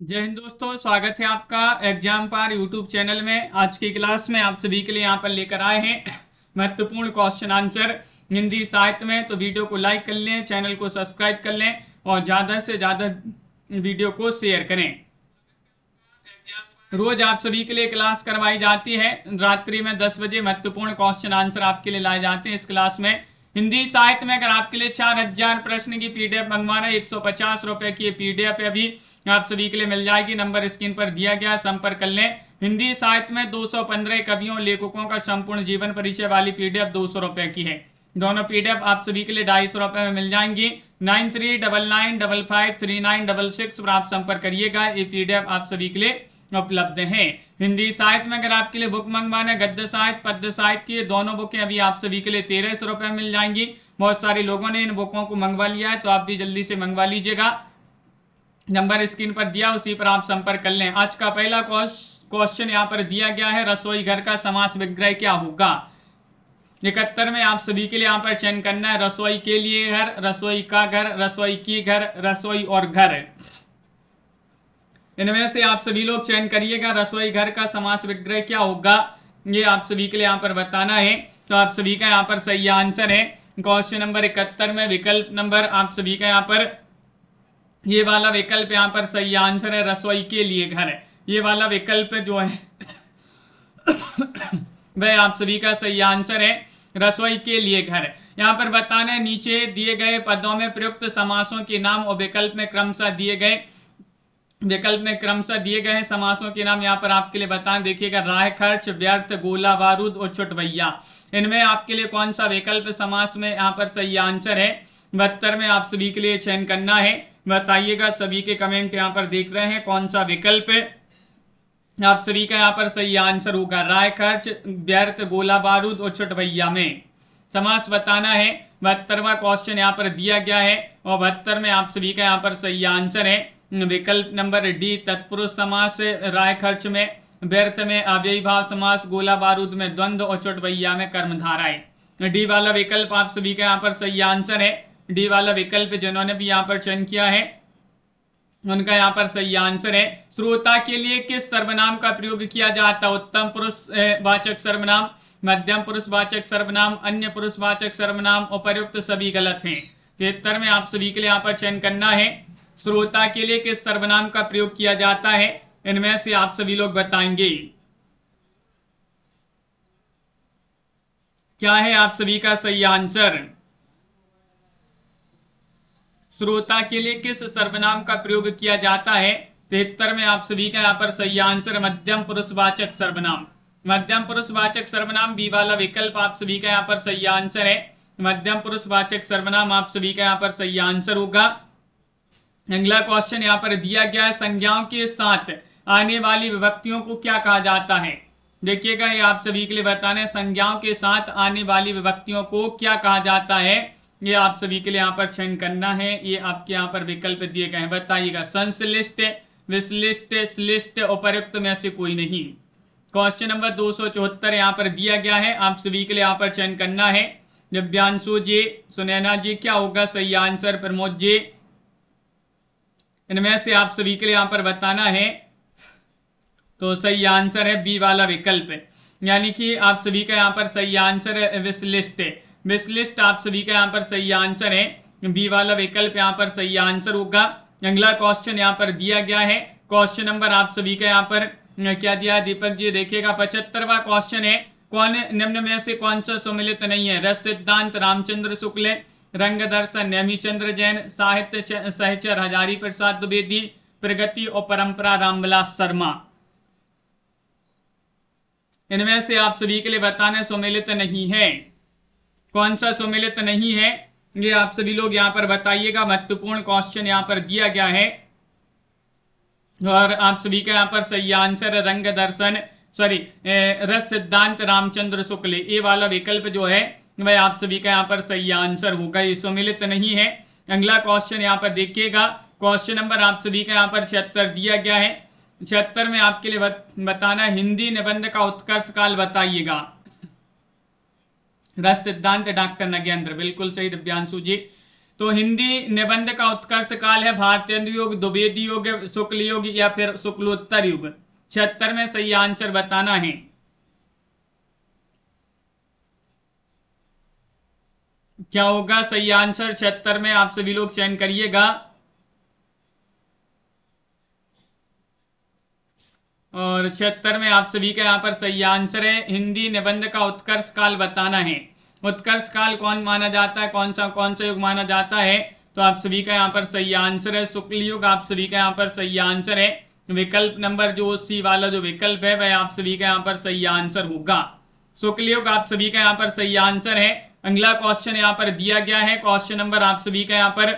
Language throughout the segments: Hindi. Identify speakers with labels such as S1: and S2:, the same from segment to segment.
S1: जय हिंद दोस्तों, स्वागत है आपका एग्जाम पार यूट्यूब चैनल में। आज की क्लास में आप सभी के लिए यहाँ पर लेकर आए हैं महत्वपूर्ण क्वेश्चन आंसर हिंदी साहित्य में। तो वीडियो को लाइक कर लें, चैनल को सब्सक्राइब कर लें और ज़्यादा से ज़्यादा वीडियो को शेयर करें। रोज आप सभी के लिए क्लास करवाई जाती है। रात्रि में 10 बजे महत्वपूर्ण क्वेश्चन आंसर आपके लिए लाए जाते हैं। इस क्लास में हिंदी साहित्य में अगर आपके लिए 4000 प्रश्न की पीडीएफ मंगवाना है, 150 रुपए की पीडीएफ अभी आप सभी के लिए मिल जाएगी। नंबर स्क्रीन पर दिया गया, संपर्क कर लें। हिंदी साहित्य में 215 कवियों लेखकों का संपूर्ण जीवन परिचय वाली पीडीएफ 200 रुपए की है। दोनों पीडीएफ आप सभी के लिए 250 रुपए में मिल जाएंगी। 9399553966 पर आप संपर्क करिएगा। ये पीडीएफ आप सभी के लिए उपलब्ध है। हिंदी साहित्य में अगर आपके लिए बुक मंगवाना, गद्य साहित्य पद्य साहित्य की दोनों बुकें अभी आप सभी के लिए 1300 रुपए मिल जाएंगी। बहुत सारे लोगों ने इन बुकों को मंगवा लिया है, तो आप भी जल्दी से मंगवा लीजिएगा। नंबर स्क्रीन पर दिया, उसी पर आप संपर्क कर लें। आज का पहला क्वेश्चन यहाँ पर दिया गया है, रसोई घर का समास विग्रह क्या होगा। 71 में आप सभी के लिए यहाँ पर चयन करना है। रसोई के लिए घर, रसोई का घर, रसोई की घर, रसोई और घर। इनमें से आप सभी लोग चयन करिएगा। रसोई घर का समास विग्रह क्या होगा, ये आप सभी के लिए यहाँ पर बताना है। तो आप सभी का यहाँ पर सही आंसर है। क्वेश्चन नंबर 71 में विकल्प नंबर आप सभी का यहाँ पर ये वाला विकल्प यहाँ पर सही आंसर है, रसोई के लिए घर है। ये वाला विकल्प जो है वह आप सभी का सही आंसर है, रसोई के लिए घर। यहाँ पर बताना है, नीचे दिए गए पदों में प्रयुक्त समासों के नाम और विकल्प में क्रमशः दिए गए समासों के नाम यहाँ पर आपके लिए बताएं। देखिएगा, राह खर्च, व्यर्थ, गोला बारूद और छुटभैया। इनमें आपके लिए कौन सा विकल्प समास में यहाँ पर सही आंसर है। 72 में आप सभी के लिए चयन करना है। बताइएगा, सभी के कमेंट यहाँ पर देख रहे हैं, कौन सा विकल्प आप सभी का यहाँ पर सही आंसर होगा। राय खर्च, व्यर्थ, गोला बारूद और छुटभैया में समास बताना है। 72वां क्वेश्चन यहाँ पर दिया गया है और 72 में आप सभी का यहाँ पर सही आंसर है विकल्प नंबर डी, तत्पुरुष समास। राय खर्च में, व्यर्थ में अव्ययी भाव समास, गोला बारूद में द्वंद्व और छुटभैया में कर्मधाराएं। डी वाला विकल्प आप सभी का यहाँ पर सही आंसर है। डी वाला विकल्प जिन्होंने भी यहाँ पर चयन किया है उनका यहाँ पर सही आंसर है। श्रोता के लिए किस सर्वनाम का प्रयोग किया जाता है। उत्तम पुरुष वाचक सर्वनाम, मध्यम पुरुष वाचक सर्वनाम, अन्य पुरुष वाचक सर्वनाम, उपर्युक्त सभी गलत हैं। 73 में आप सभी के लिए यहाँ पर चयन करना है, श्रोता के लिए किस सर्वनाम का प्रयोग किया जाता है। इनमें से आप सभी लोग बताएंगे क्या है आप सभी का सही आंसर। श्रोता के लिए किस सर्वनाम का प्रयोग किया जाता है। 73 में आप सभी का यहाँ पर सही आंसर मध्यम पुरुषवाचक सर्वनाम। मध्यम पुरुषवाचक सर्वनाम बी वाला विकल्प आप सभी का यहाँ पर सही आंसर है। मध्यम पुरुषवाचक सर्वनाम आप सभी का यहाँ पर सही आंसर होगा। अगला क्वेश्चन यहाँ पर दिया गया है, संज्ञाओं के साथ आने वाली विभक्तियों को क्या कहा जाता है। देखिएगा, ये आप सभी के लिए बताना है, संज्ञाओं के साथ आने वाली विभक्तियों को क्या कहा जाता है। ये आप सभी के लिए यहाँ पर चयन करना है। ये आपके यहाँ पर विकल्प दिए गए हैं, बताइएगा। संश्लिष्ट, विश्लिष्ट, श्लिष्ट, उपर्युक्त में से कोई नहीं। क्वेश्चन नंबर 274 यहाँ पर दिया गया है, आप सभी के लिए यहाँ पर चयन करना है। दिव्यांशु जी, सुनैना जी, क्या होगा सही आंसर। प्रमोद जी, इनमें से आप सभी के लिए यहाँ पर बताना है। तो सही आंसर है बी वाला विकल्प, यानी कि आप सभी का यहाँ पर सही आंसर है विश्लिष्ट। विश्लिष्ट आप सभी का यहाँ पर सही आंसर है, बी वाला विकल्प यहाँ पर सही आंसर होगा। अगला क्वेश्चन यहाँ पर दिया गया है। क्वेश्चन नंबर आप सभी का यहाँ पर क्या दिया है दीपक जी, देखिएगा 75वां क्वेश्चन है, कौन निम्न में से कौन सा सम्मिलित नहीं है। रस सिद्धांत रामचंद्र शुक्ल, रंग दर्शन नेमीचंद्र जैन, साहित्य सहचर हजारी प्रसाद द्विवेदी, प्रगति और परंपरा रामविलास शर्मा। इनमें से आप सभी के लिए बताने सम्मिलित नहीं है, कौन सा सम्मिलित नहीं है, ये आप सभी लोग यहाँ पर बताइएगा। महत्वपूर्ण क्वेश्चन यहाँ पर दिया गया है और आप सभी का यहाँ पर सही आंसर रंग दर्शन रस सिद्धांत रामचंद्र शुक्ल। ये वाला विकल्प जो है वह आप सभी का यहाँ पर सही आंसर होगा, ये सम्मिलित नहीं है। अगला क्वेश्चन यहाँ पर देखिएगा, क्वेश्चन नंबर आप सभी का यहाँ पर 76 दिया गया है। 76 में आपके लिए बताना हिंदी निबंध का उत्कर्ष काल बताइएगा। रस सिद्धांत डॉक्टर नगेंद्र, बिल्कुल सही दिव्यांशु जी। तो हिंदी निबंध का उत्कर्ष काल है भारतेंद्र युग, द्विवेदी युग, शुक्ल युग या फिर शुक्लोत्तर युग। 76 में सही आंसर बताना है। क्या होगा सही आंसर 76 में, आप सभी लोग चयन करिएगा। और 76 में आप सभी का यहाँ पर सही आंसर है, हिंदी निबंध का उत्कर्ष काल बताना है। उत्कर्ष काल कौन माना जाता है, कौन सा युग माना जाता है, तो आप सभी का यहाँ पर सही आंसर है शुक्ल युग। आप सभी का यहाँ पर सही आंसर है। विकल्प नंबर जो सी वाला जो विकल्प है वह आप सभी का यहाँ पर सही आंसर होगा, शुक्ल युग। आप सभी का यहाँ पर सही आंसर है। अगला क्वेश्चन यहाँ पर दिया गया है, क्वेश्चन नंबर आप सभी का यहाँ पर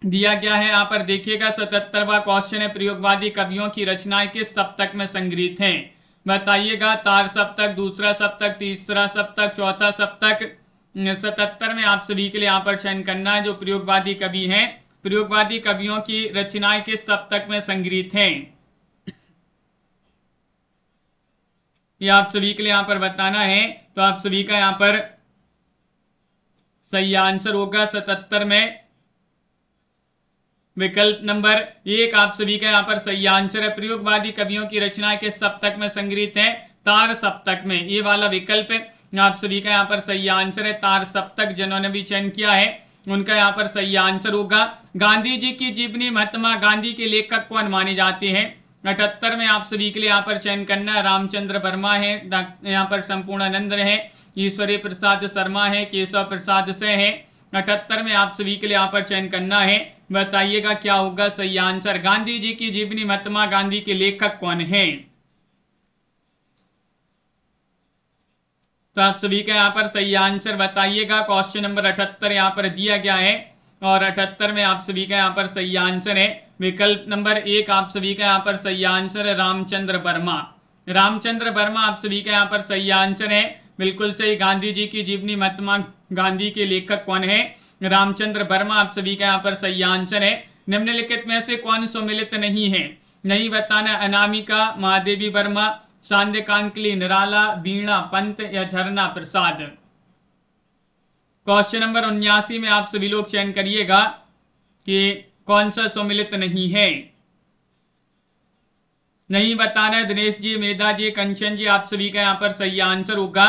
S1: दिया गया है, यहाँ पर देखिएगा 77वां क्वेश्चन है, प्रयोगवादी कवियों की रचनाएं किस सप्तक में संग्रहित हैं, बताइएगा। तार सप्तक, दूसरा सप्तक, तीसरा सप्तक, चौथा सप्तक। 77 में आप सभी के लिए यहाँ पर चयन करना है जो प्रयोगवादी कवि हैं, प्रयोगवादी कवियों की रचनाएं किस सप्तक में संग्रहित हैं, ये आप सभी के लिए यहाँ पर बताना है। तो आप सभी का यहाँ पर सही आंसर होगा 77 में विकल्प नंबर 1 आप सभी का यहाँ पर सही आंसर है। प्रयोगवादी कवियों की रचनाएं किस सप्तक में संग्रहित है, तार सप्तक में, ये वाला विकल्प है आप सभी का यहाँ पर सही आंसर है। तार सप्तक जिन्होंने भी चयन किया है उनका यहाँ पर सही आंसर होगा। गांधी जी की जीवनी महात्मा गांधी के लेखक कौन माने जाते हैं, 78 में आप सभी के लिए यहाँ पर चयन करना है। रामचंद्र वर्मा है, यहाँ पर संपूर्णानंद है, ईश्वरी प्रसाद शर्मा है, केशव प्रसाद से है। 78 में आप सभी के लिए यहाँ पर चयन करना है, बताइएगा क्या होगा सही आंसर। गांधी जी की जीवनी महात्मा गांधी के लेखक कौन है, तो आप सभी का यहाँ पर सही आंसर बताइएगा। क्वेश्चन नंबर 78 यहाँ पर दिया गया है और 78 में आप सभी का यहाँ पर सही आंसर है विकल्प नंबर 1 आप सभी का यहाँ पर सही आंसर है रामचंद्र वर्मा। रामचंद्र वर्मा आप सभी का यहाँ पर सही आंसर है, बिल्कुल सही। गांधी जी की जीवनी महात्मा गांधी के लेखक कौन है, रामचंद्र वर्मा आप सभी का यहाँ पर सही आंसर है। निम्नलिखित में से कौन सुमिलित नहीं है, नहीं बताना। अनामिका, महादेवी वर्मा, सांध्यकांकली, निराला, वीणा पंत या झरना प्रसाद। क्वेश्चन नंबर 79 में आप सभी लोग चयन करिएगा कि कौन सा सुमिलित नहीं है, नहीं बताना है। दिनेश जी, मेधा जी, कंचन जी आप सभी का यहाँ पर सही आंसर होगा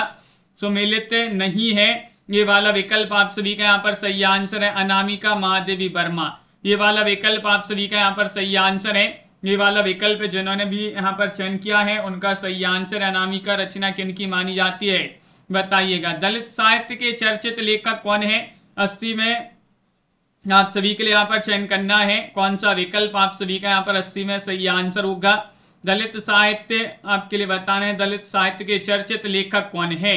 S1: सुमिलित नहीं है, ये वाला विकल्प आप सभी का यहाँ पर सही आंसर है। अनामिका, महादेवी वर्मा, ये वाला विकल्प आप सभी का यहाँ पर सही आंसर है। ये वाला विकल्प जिन्होंने भी यहाँ पर चयन किया है उनका सही आंसर है। अनामिका रचना किनकी मानी जाती है, बताइएगा। दलित साहित्य के चर्चित लेखक कौन है, 80 में आप सभी के लिए यहाँ पर चयन करना है कौन सा विकल्प आप सभी का यहाँ पर 80 में सही आंसर होगा। दलित साहित्य आपके लिए बताना है, दलित साहित्य के चर्चित लेखक कौन है,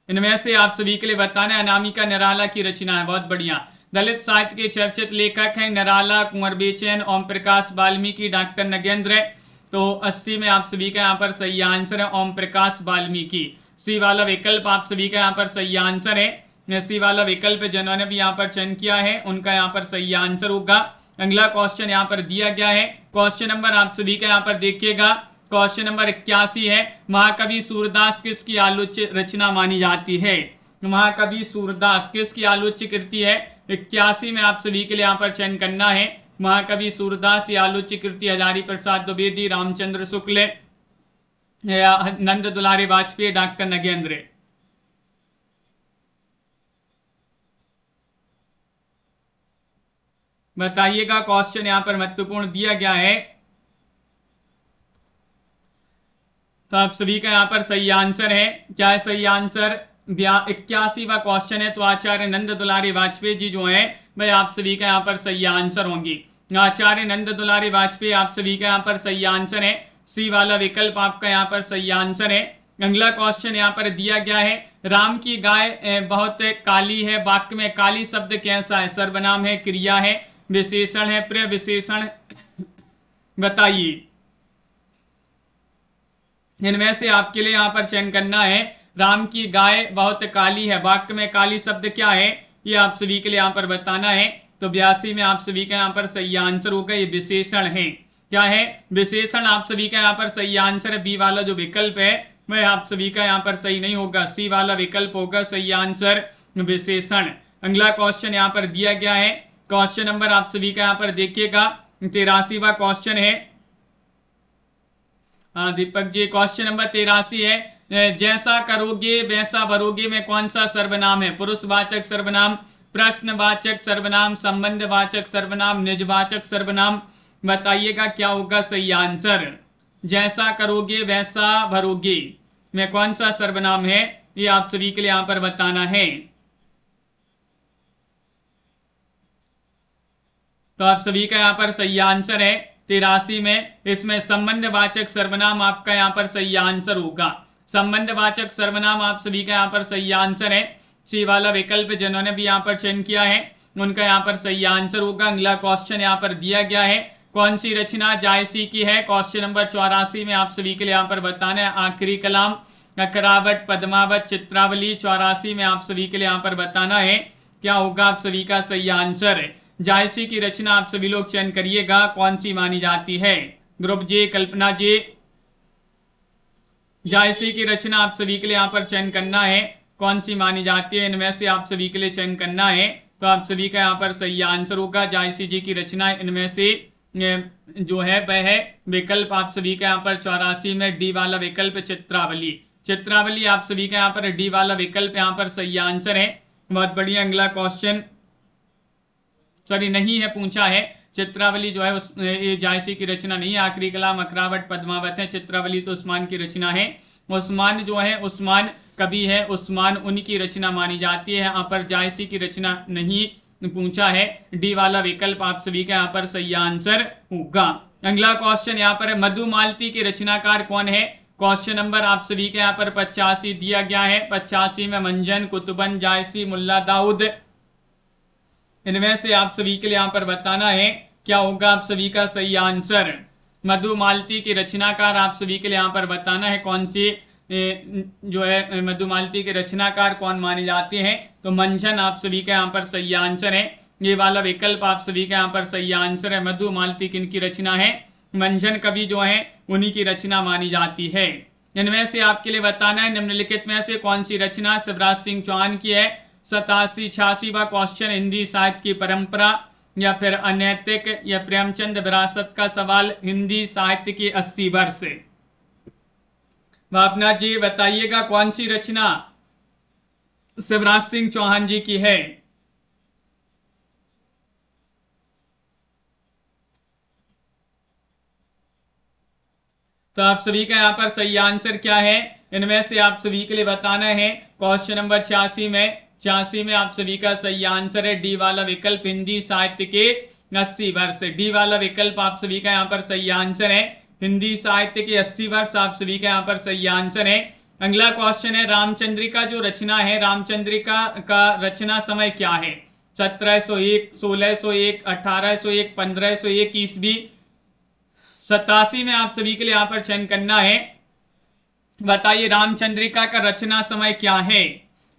S1: इनमें से आप सभी के लिए बताना है। अनामिका निराला की रचना है, बहुत बढ़िया। दलित साहित्य के चर्चित लेखक हैं निराला, कुंवर बेचैन, ओम प्रकाश वाल्मीकि, डॉक्टर नगेंद्र। तो 80 में आप सभी का यहाँ पर सही आंसर है ओम प्रकाश वाल्मीकि। सी वाला विकल्प आप सभी का यहाँ पर सही आंसर है। सी वाला विकल्प जिन्होंने भी यहाँ पर चयन किया है उनका यहाँ पर सही आंसर होगा। अगला क्वेश्चन यहाँ पर दिया गया है, क्वेश्चन नंबर आप सभी का यहाँ पर देखिएगा, क्वेश्चन नंबर 81 है। महाकवि सूरदास किसकी आलोच्य रचना मानी जाती है, महाकवि सूरदास किसकी आलोच्य कृति है। 81 में आप सभी के लिए यहाँ पर चयन करना है। महाकवि सूरदास की आलोच्य कृति हजारी प्रसाद द्विवेदी, रामचंद्र शुक्ल या नंद दुलारे वाजपेयी, डॉक्टर नगेंद्र। बताइएगा, क्वेश्चन यहाँ पर महत्वपूर्ण दिया गया है। तो आप सभी का यहाँ पर सही आंसर है, क्या है सही आंसर, 81वां क्वेश्चन है। तो आचार्य नंद दुलारे वाजपेयी जी जो हैं वह आप सभी का यहाँ पर सही आंसर होंगी। आचार्य नंद दुलारे वाजपेयी आप सभी का यहाँ पर सही आंसर है। सी वाला विकल्प आपका यहाँ पर सही आंसर है। अगला क्वेश्चन यहाँ पर दिया गया है, राम की गाय बहुत काली है, वाक्य में काली शब्द कैसा है, सर्वनाम है, क्रिया है, विशेषण है, प्रविशेषण, बताइए। इनमें से आपके लिए यहाँ पर चयन करना है। राम की गाय बहुत काली है, वाक्य में काली शब्द क्या है, ये आप सभी के लिए यहाँ पर बताना है। तो 82 में आप सभी का यहाँ पर सही आंसर होगा, ये विशेषण है। क्या है, विशेषण आप सभी का यहाँ पर सही आंसर है। बी वाला जो विकल्प है वह आप सभी का यहाँ पर सही नहीं होगा, सी वाला विकल्प होगा सही आंसर विशेषण। अगला क्वेश्चन यहाँ पर दिया गया है, क्वेश्चन नंबर आप सभी का यहाँ पर देखिएगा 83वां क्वेश्चन है। हाँ दीपक जी, क्वेश्चन नंबर 83 है, जैसा करोगे वैसा भरोगे में कौन सा सर्वनाम है? पुरुषवाचक सर्वनाम, प्रश्नवाचक सर्वनाम, संबंधवाचक सर्वनाम, निजवाचक सर्वनाम। बताइएगा क्या होगा सही आंसर। जैसा करोगे वैसा भरोगे में कौन सा सर्वनाम है, ये आप सभी के लिए यहां पर बताना है। तो आप सभी का यहाँ पर सही आंसर है 83 में, इसमें संबंधवाचक सर्वनाम आपका यहाँ पर सही आंसर होगा। संबंधवाचक सर्वनाम आप सभी का यहाँ पर सही आंसर है, सी वाला विकल्प जिन्होंने भी यहाँ पर चयन किया है उनका यहाँ पर सही आंसर होगा। अगला क्वेश्चन यहाँ पर दिया गया है, कौन सी रचना जायसी की है? क्वेश्चन नंबर 84 में आप सभी के लिए यहाँ पर बताना है। आखिरी कलाम, अखरावट, पद्मावत, चित्रावली। 84 में आप सभी के लिए यहाँ पर बताना है क्या होगा आप सभी का सही आंसर। जायसी की रचना आप सभी लोग चयन करिएगा कौन सी मानी जाती है। ग्रुप जे, कल्पना जी, जायसी की रचना आप सभी के लिए यहाँ पर चयन करना है कौन सी मानी जाती है, इनमें से आप सभी के लिए चयन करना है। तो आप सभी का यहाँ पर सही आंसर होगा जायसी जी की रचना, इनमें से जो है वह है विकल्प आप सभी का यहाँ पर 84 में डी वाला विकल्प चित्रावली। चित्रावली आप सभी का यहाँ पर डी वाला विकल्प यहाँ पर सही आंसर है। बहुत बढ़िया। अगला क्वेश्चन सॉरी नहीं है, पूछा है चित्रावली जो है ये जायसी की रचना नहीं है। आखिरी कलाम, अखरावट, पद्मावत है, चित्रावली तो उस्मान की रचना है। उस्मान जो है उस्मान कवि है, उस्मान उनकी रचना मानी जाती है। यहाँ पर जायसी की रचना नहीं पूछा है, डी वाला विकल्प आप सभी का यहाँ पर सही आंसर होगा। अगला क्वेश्चन यहाँ पर मधुमालती के रचनाकार कौन है? क्वेश्चन नंबर आप सभी के यहाँ पर 85 दिया गया है। 85 में मंजन, कुतुबन, जायसी, मुल्ला दाऊद, इनमें से आप सभी के लिए यहाँ पर बताना है क्या होगा आप सभी का सही आंसर। मधुमालती के रचनाकार आप सभी के लिए यहाँ पर बताना है कौन सी जो है मधुमालती के रचनाकार कौन माने जाते हैं। तो मंजन आप सभी का यहाँ पर सही आंसर है, ये वाला विकल्प आप सभी का यहाँ पर सही आंसर है। मधुमालती किनकी रचना है? मंजन कवि जो है उन्हीं की रचना मानी जाती है। इनमें से आपके लिए बताना है निम्नलिखित में से कौन सी रचना शिवराज सिंह चौहान की है। 87-86वां क्वेश्चन, हिंदी साहित्य की परंपरा या फिर अनैतिक या प्रेमचंद विरासत का सवाल, हिंदी साहित्य के 80 वर्ष। भावना जी बताइएगा कौन सी रचना शिवराज सिंह चौहान जी की है। तो आप सभी का यहाँ पर सही आंसर क्या है, इनमें से आप सभी के लिए बताना है। क्वेश्चन नंबर 86 में आप सभी का सही आंसर है डी वाला विकल्प, हिंदी साहित्य के 80 वर्ष। डी वाला विकल्प आप सभी का यहाँ पर सही आंसर है, हिंदी साहित्य के 80 वर्ष आप सभी का यहाँ पर सही आंसर है। अगला क्वेश्चन है रामचंद्रिका जो रचना है, रामचंद्रिका का रचना समय क्या है? 1701, 1601, 1801, 1501 ईस्वी। 87 में आप सभी के लिए यहाँ पर चयन करना है। बताइए रामचंद्रिका का रचना समय क्या है?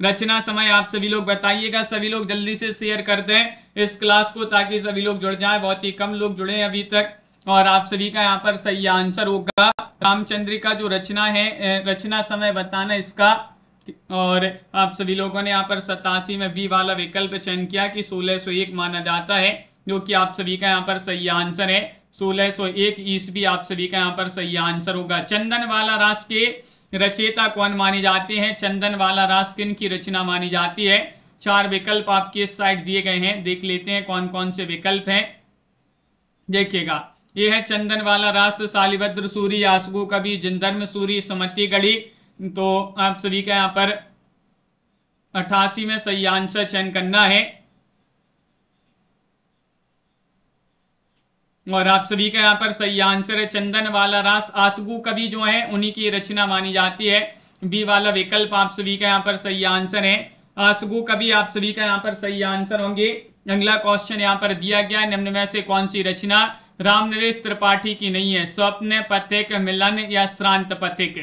S1: रचना समय आप सभी लोग बताइएगा। सभी लोग जल्दी से शेयर कर दें इस क्लास को ताकि सभी लोग जुड़ जाएं। बहुत ही कम लोग जुड़े हैं अभी तक और आप सभी का यहाँ पर सही आंसर होगा रामचंद्रिका जो रचना है, रचना समय बताना इसका। और आप सभी लोगों ने यहाँ पर 87 में बी वाला विकल्प चयन किया कि 1601 माना जाता है, जो कि आप सभी का यहाँ पर सही आंसर है। 1601 ईस्वी आप सभी का यहाँ पर सही आंसर होगा। चंदन वाला रास के रचयिता कौन माने जाते हैं? चंदन वाला रास किन की रचना मानी जाती है? 4 विकल्प आपके इस साइड दिए गए हैं, देख लेते हैं कौन कौन से विकल्प हैं। देखिएगा ये है चंदन वाला रास, शालिभद्र सूरी, आसगु कवि, जिनधर्म सूरी, समति गढ़ी। तो आप सभी का यहाँ पर 88 में सही आंसर चयन करना है और आप सभी का यहाँ पर सही आंसर है चंदन वाला रास। आसगु कवि जो है उन्हीं की रचना मानी जाती है, बी वाला विकल्प आप सभी का यहाँ पर सही आंसर है। आसगु कवि आप सभी का यहाँ पर सही आंसर होंगे। अगला क्वेश्चन यहाँ पर दिया गया है, निम्न में से कौन सी रचना रामनरेश त्रिपाठी की नहीं है? स्वप्न, पथिक, मिलन या श्रांत पथिक।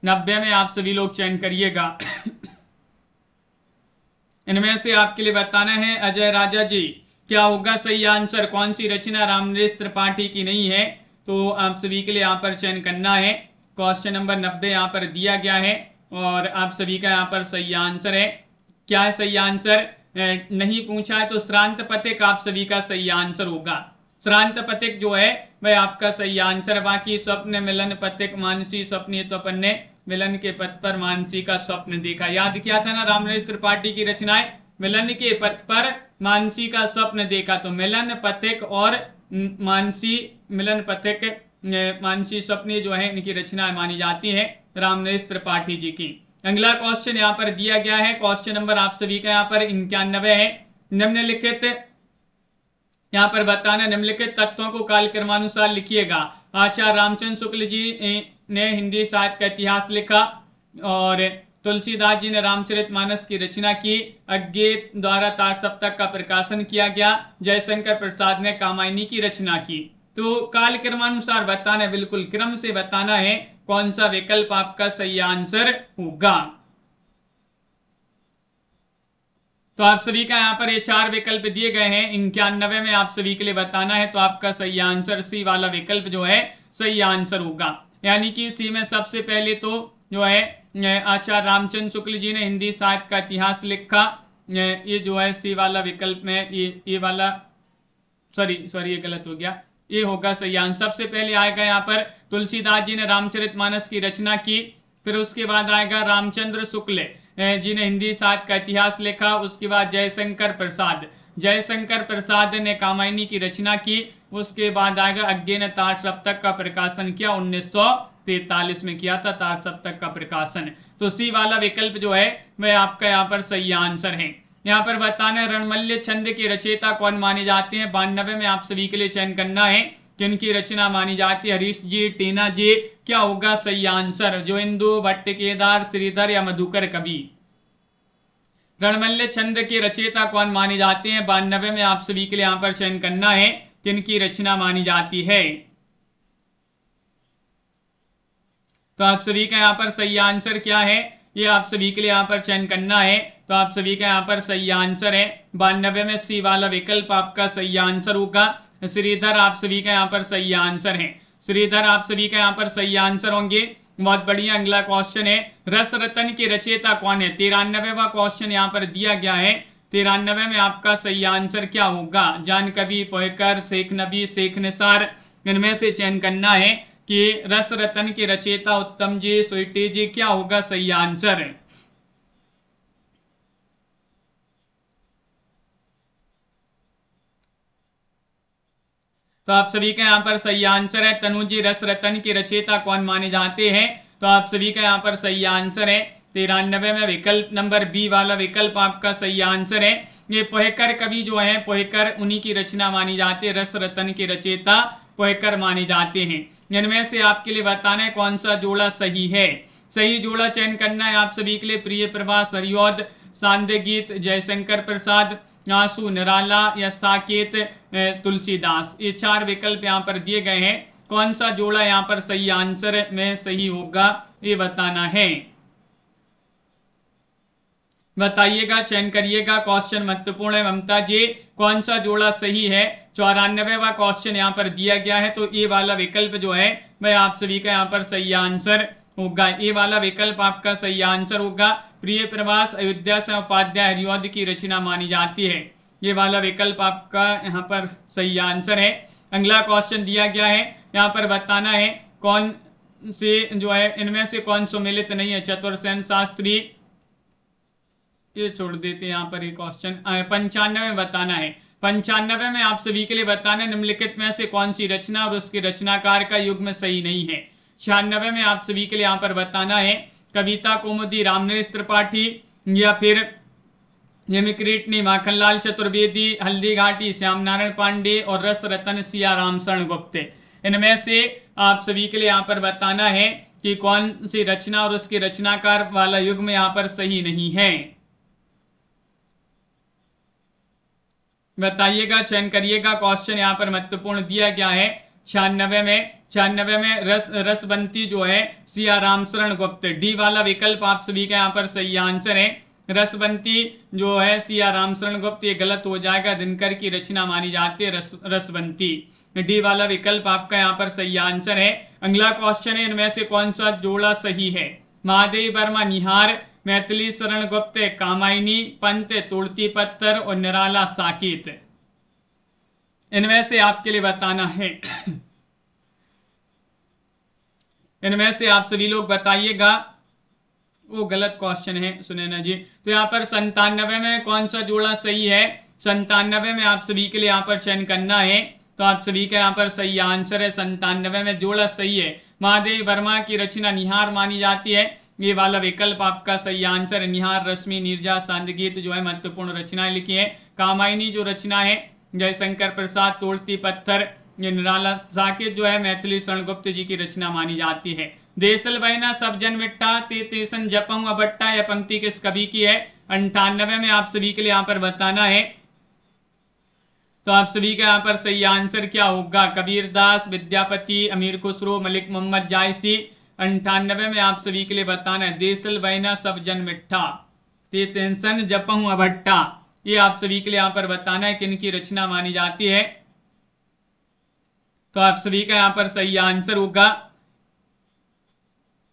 S1: 90 में आप सभी लोग चयन करिएगा। इनमें से आपके लिए बताना है अजय राजा जी क्या होगा सही आंसर, कौन सी रचना रामनरेश त्रिपाठी की नहीं है? तो आप सभी के लिए यहाँ पर चयन करना है। क्वेश्चन नंबर 90 यहाँ पर दिया गया है और आप सभी का यहाँ पर सही आंसर है। क्या है सही आंसर? नहीं पूछा है तो श्रांत पथिक आप सभी का सही आंसर होगा। श्रांत पथिक जो है वह आपका सही आंसर। बाकी स्वप्न मिलन पथिक मानसी स्वप्न, तो अपन ने मिलन के पथ पर मानसी का स्वप्न देखा। याद किया था ना रामनरेश त्रिपाठी की रचनाएं, मिलन के पथ पर मानसी का स्वप्न देखा। तो मिलन पथिक और मानसी, मिलन पथिक मानसी स्वप्न जो है इनकी रचनाएं मानी जाती है रामनरेश त्रिपाठी जी की। अगला क्वेश्चन यहाँ पर दिया गया है, क्वेश्चन नंबर आप सभी का यहाँ पर 91 है। निम्नलिखित यहाँ पर बताना, निम्नलिखित तत्वों को कालक्रमानुसार लिखिएगा। आचार्य रामचंद्र शुक्ल जी ने हिंदी साहित्य का इतिहास लिखा और तुलसीदास जी ने रामचरितमानस की रचना की। अज्ञे द्वारा तार सप्तक का प्रकाशन किया गया। जयशंकर प्रसाद ने कामायनी की रचना की। तो कालक्रमानुसार बताना है, बिल्कुल क्रम से बताना है कौन सा विकल्प आपका सही आंसर होगा। तो आप सभी का यहाँ पर ये 4 विकल्प दिए गए हैं। 91 में आप सभी के लिए बताना है, तो आपका सही आंसर सी वाला विकल्प जो है सही आंसर होगा। यानी कि सी में सबसे पहले तो जो है आचार्य रामचंद्र शुक्ल जी ने हिंदी साहित्य का इतिहास लिखा, ये जो है सी वाला विकल्प में ये वाला, सॉरी ये गलत हो गया, ये होगा सही आंसर। सबसे पहले आएगा यहाँ पर तुलसीदास जी ने रामचरितमानस की रचना की। फिर उसके बाद आएगा रामचंद्र शुक्ल जी ने हिंदी साहित्य का इतिहास लिखा। उसके बाद जयशंकर प्रसाद ने कामायनी की रचना की। उसके बाद आएगा अज्ञे ने तार सप्तक का प्रकाशन किया, 1943 में किया था तार सप्तक का प्रकाशन। तो सी वाला विकल्प जो है वह आपका यहाँ पर सही आंसर है। यहाँ पर बताना है रणमल्य छंद के रचयिता कौन माने जाते हैं। 92 में आप सभी के लिए चयन करना है किनकी रचना मानी जाती है। हरीश जी, टीना जी, क्या होगा सही आंसर? जो इंदु, भट्ट केदार, श्रीधर या मधुकर कवि। रणमल्य छंद के रचयिता कौन माने जाते हैं। 92 में आप सभी के लिए यहाँ पर चयन करना है किनकी रचना मानी जाती है। तो आप सभी का यहाँ पर सही आंसर क्या है, ये आप सभी के लिए यहाँ पर चयन करना है। तो आप सभी का यहाँ पर सही आंसर है 92 में सी वाला विकल्प आपका सही आंसर होगा। श्रीधर आप सभी का यहाँ पर सही आंसर है। श्रीधर आप सभी का यहाँ पर सही आंसर होंगे। बहुत बढ़िया। अगला क्वेश्चन है, रस रतन के रचयिता कौन है। 93वां क्वेश्चन यहाँ पर दिया गया है। 93 में आपका सही आंसर क्या होगा। जान कवि, पोयकर, शेख नबी, शेख निसार, इनमें से चयन करना है कि रस रतन के रचयिता उत्तम जी, स्वीटी जी, क्या होगा सही आंसर। तो आप सभी का यहाँ पर सही आंसर है तनु जी। रस रतन के रचयिता कौन माने जाते हैं। तो आप सभी का यहाँ पर सही आंसर है 93 में विकल्प नंबर बी वाला विकल्प आपका सही आंसर है। ये पोयकर कवि जो है, पोयकर, उन्हीं की रचना मानी जाती है। रस रतन के रचयिता पोयकर माने जाते हैं। इनमें से आपके लिए बताना है कौन सा जोड़ा सही है। सही जोड़ा चयन करना है आप सभी के लिए। प्रिय प्रभास, हरिऔध, सांध्य गीत, जयशंकर प्रसाद, आंसू निराला या साकेत तुलसीदास। ये 4 विकल्प यहाँ पर दिए गए हैं। कौन सा जोड़ा यहाँ पर सही आंसर में सही होगा ये बताना है। बताइएगा, चयन करिएगा। क्वेश्चन महत्वपूर्ण है ममता जी। कौन सा जोड़ा सही है। 94वां क्वेश्चन यहाँ पर दिया गया है। तो ये वाला विकल्प जो है वह आप सभी का यहाँ पर सही आंसर होगा। ये वाला विकल्प आपका सही आंसर होगा। प्रिय प्रवास, अयोध्या से उपाध्याय, हरिऔध की रचना मानी जाती है। ये वाला विकल्प आपका यहाँ पर सही आंसर है। अगला क्वेश्चन दिया गया है, यहाँ पर बताना है कौन से जो है इनमें से कौन सुमेलित नहीं है। चतुर्सेन शास्त्री, ये छोड़ देते हैं। यहाँ पर एक क्वेश्चन 95 में बताना है। 95 में आप सभी के लिए बताना है निम्नलिखित में से कौन सी रचना और उसके रचनाकार का युग्म सही नहीं है। 96 में आप सभी के लिए यहाँ पर बताना है कविता कौमुदी रामनरेश त्रिपाठी या फिर हेमकृष्ण माखनलाल चतुर्वेदी, हल्दी घाटी श्याम नारायण पांडे और रस रतन सिया राम शरण गुप्त। इनमें से आप सभी के लिए यहाँ पर बताना है कि कौन सी रचना और उसके रचनाकार वाला युग्म यहाँ पर सही नहीं है। बताइएगा, चयन करिएगा। क्वेश्चन यहाँ पर महत्वपूर्ण दिया गया है। 96 में रसबंती जो है सिया राम शरण गुप्त। डी वाला विकल्प आप सभी का यहाँ पर सही आंसर है। रसवंती जो है सिया रामशरण गुप्त, ये गलत हो जाएगा, दिनकर की रचना मानी जाती है रसवंती। डी वाला विकल्प आपका यहाँ पर सही आंसर है। अगला क्वेश्चन है, इनमें से कौन सा जोड़ा सही है? महादेव वर्मा निहार, मैथिली शरण गुप्त कामायनी, पंत तुलती पत्थर और निराला साकेत। इनमें से आपके लिए बताना है इनमें से आप सभी लोग बताइएगा। वो गलत क्वेश्चन है सुनैना जी। तो यहाँ पर 97 में कौन सा जोड़ा सही है? 97 में आप सभी के लिए यहाँ पर चयन करना है। तो आप सभी का यहाँ पर सही आंसर है 97 में जोड़ा सही है। महादेव वर्मा की रचना निहार मानी जाती है, ये वाला विकल्प आपका सही आंसर है। निहार, रश्मि, नीरजा, सांदगीत जो है महत्वपूर्ण रचनाएं लिखी है। कामायनी जो रचना है जयशंकर प्रसाद, तोड़ती पत्थर, ये निराला साकेत जो है मैथिली शरण गुप्त जी की रचना मानी जाती है। देसल बहना सब जन विट्टा ते तेसन जपऊं अबट्टा, यह पंक्ति किस कवि की है? 98 में आप सभी के लिए यहाँ पर बताना है। तो आप सभी का यहाँ पर सही आंसर क्या होगा? कबीरदास, विद्यापति, अमीर खुसरो, मलिक मोहम्मद जायसी। 98 में आप सभी के लिए बताना है देसल बहना सब जन मिठा ते तेसन जपऊं अबट्टा, ये आप सभी के लिए यहाँ पर बताना है किनकी रचना मानी जाती है। तो आप सभी का यहाँ पर सही आंसर होगा,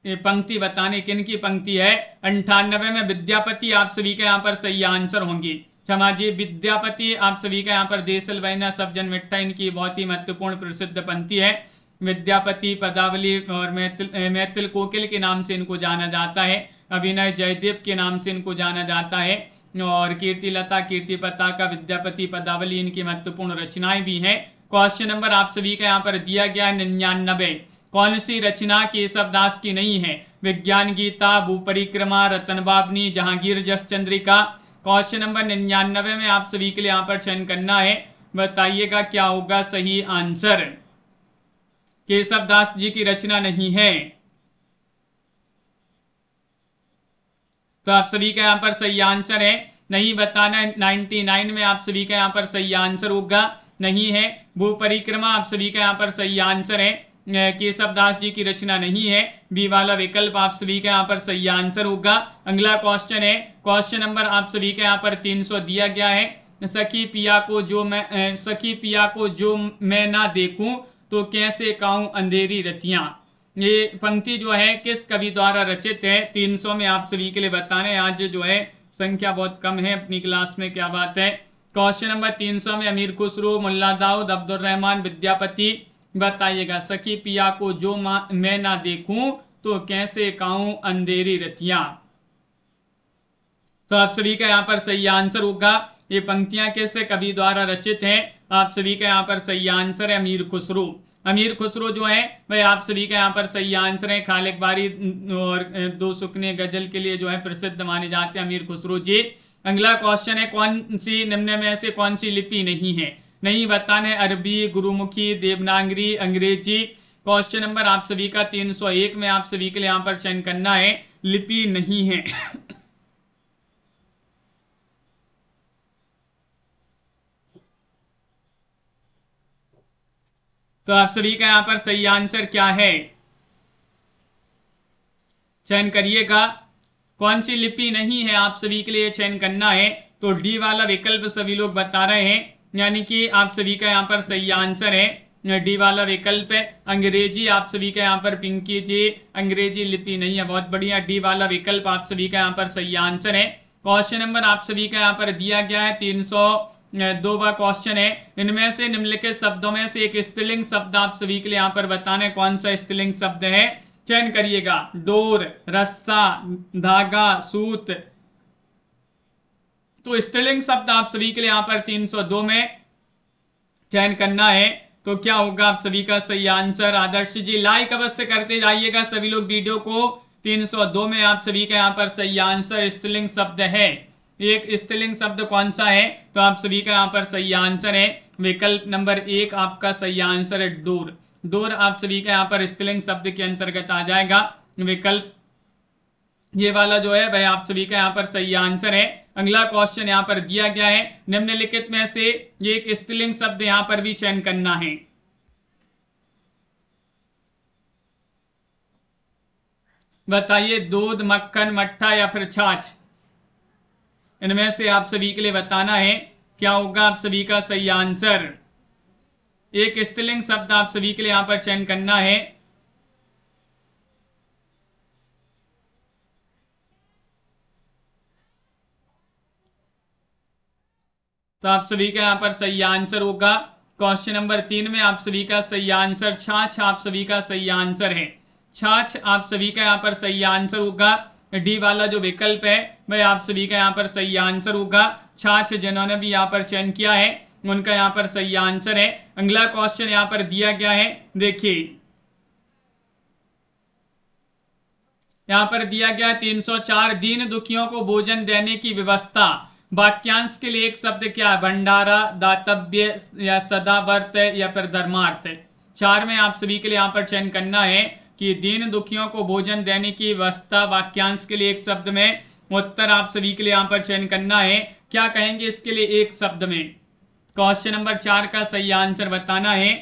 S1: ये पंक्ति बताने किनकी पंक्ति है। 98 में विद्यापति आप सभी का यहाँ पर सही आंसर होंगी। क्षमा जी, विद्यापति आप सभी का यहाँ पर देसल बहना सब जन मिठा, इनकी बहुत ही महत्वपूर्ण प्रसिद्ध पंक्ति है। विद्यापति, पदावली और मैथिल कोकिल के नाम से इनको जाना जाता है। अभिनय जयदेव के नाम से इनको जाना जाता है। और कीर्तिलता, कीर्ति पताका, विद्यापति, पदावली इनकी महत्वपूर्ण रचनाएं भी हैं। क्वेश्चन नंबर आप सभी का यहाँ पर दिया गया है 99। कौन सी रचना केशवदास की नहीं है? विज्ञान गीता, भूपरिक्रमा, रतनबावनी, जहांगीर जस चंद्रिका। क्वेश्चन नंबर 99 में आप सभी के लिए यहाँ पर चयन करना है, बताइएगा क्या होगा सही आंसर। केशवदास जी की रचना नहीं है। तो आप सभी का यहाँ पर सही आंसर है नहीं बताना है। 99 में आप सभी का यहाँ पर सही आंसर होगा नहीं है। भू परिक्रमा आप सभी का यहाँ पर सही आंसर है, केशवदास जी की रचना नहीं है। बी वाला विकल्प आप सभी का यहाँ पर सही आंसर होगा। अगला क्वेश्चन है, क्वेश्चन नंबर आप सभी का यहाँ पर 300 दिया गया है। सखी पिया को जो मैं ना देखूं तो कैसे काऊं अंधेरी रतियां। ये पंक्ति जो है किस कवि द्वारा रचित है? 300 में आप सभी के लिए बताना है। आज जो है संख्या बहुत कम है अपनी क्लास में, क्या बात है। क्वेश्चन नंबर 300 में अमीर खुसरो, मुल्ला दाऊद, अब्दुल रहमान, विद्यापति। बताइएगा सखी पिया को जो मैं ना देखूं तो कैसे काऊं अंधेरी रतियां। तो आप सभी का यहाँ पर सही आंसर होगा। ये पंक्तियां किस कवि द्वारा रचित हैं? आप सभी का यहाँ पर सही आंसर है अमीर खुसरो। अमीर खुसरो जो है वह आप सभी का यहाँ पर सही आंसर है। खालिक बारी और दो सुकने गजल के लिए जो है प्रसिद्ध माने जाते हैं अमीर खुसरो जी। अगला क्वेश्चन है, कौन सी निम्न में से कौन सी लिपि नहीं है? नहीं बताना है। अरबी, गुरुमुखी, देवनागरी, अंग्रेजी। क्वेश्चन नंबर आप सभी का 301 में आप सभी के लिए यहाँ पर चयन करना है लिपि नहीं है। तो आप सभी का यहाँ पर सही आंसर क्या है? चयन करिएगा। कौन सी लिपि नहीं है आप सभी के लिए चयन करना है? तो डी वाला विकल्प सभी लोग बता रहे हैं, यानी कि आप सभी का यहाँ पर सही आंसर है डी वाला विकल्प है। अंग्रेजी आप सभी का यहाँ पर पिंकी जी, अंग्रेजी लिपि नहीं है, बहुत बढ़िया। डी वाला विकल्प आप सभी का यहाँ पर सही आंसर है। क्वेश्चन नंबर आप सभी का यहाँ पर दिया गया है 302वां क्वेश्चन है। इनमें से निम्नलिखित शब्दों में से एक स्त्रीलिंग शब्द आप सभी के लिए यहाँ पर बताने कौन सा स्त्रीलिंग शब्द है? चयन करिएगा। डोर, रस्सा, धागा, सूत। तो स्त्रीलिंग शब्द आप सभी के लिए यहाँ पर 302 में चयन करना है। तो क्या होगा आप सभी का सही आंसर? आदर्श जी लाइक अवश्य करते जाइएगा सभी लोग वीडियो को। 302 में आप सभी का यहाँ पर सही आंसर स्त्रीलिंग शब्द है। एक स्त्रीलिंग शब्द कौन सा है? तो आप सभी का यहाँ पर सही आंसर है विकल्प नंबर 1 आपका सही आंसर है डोर। डोर आप सभी का यहाँ पर स्त्रीलिंग शब्द के अंतर्गत आ जाएगा। विकल्प ये वाला जो है वह आप सभी का यहाँ पर सही आंसर है। अगला क्वेश्चन यहाँ पर दिया गया है, निम्नलिखित में से ये एक स्त्रीलिंग शब्द यहाँ पर भी चयन करना है। बताइए, दूध, मक्खन, मट्ठा या फिर छाछ। इनमें से आप सभी के लिए बताना है क्या होगा आप सभी का सही आंसर। एक स्त्रीलिंग शब्द आप सभी के लिए यहां पर चयन करना है। तो आप सभी का यहां पर सही आंसर होगा क्वेश्चन नंबर 3 में आप सभी का सही आंसर छाछ आप सभी का सही आंसर है। छाछ आप सभी का यहां पर सही आंसर होगा। डी वाला जो विकल्प है वह आप सभी का यहां पर सही आंसर होगा। छाछ जिन्होंने भी यहां पर चयन किया है उनका यहां पर सही आंसर है। अगला क्वेश्चन यहां पर दिया गया है, देखिए यहां पर दिया गया 304 दीन दुखियों को भोजन देने की व्यवस्था। वाक्यांश के लिए एक शब्द क्या है, भंडारा, दातव्य या सदावर्त या फिर धर्मार्थ। चार में आप सभी के लिए यहां पर चयन करना है कि दीन दुखियों को भोजन देने की व्यवस्था वाक्यांश के लिए एक शब्द में। उत्तर आप सभी के लिए यहां पर चयन करना है, क्या कहेंगे इसके लिए एक शब्द में। क्वेश्चन नंबर 4 का सही आंसर बताना है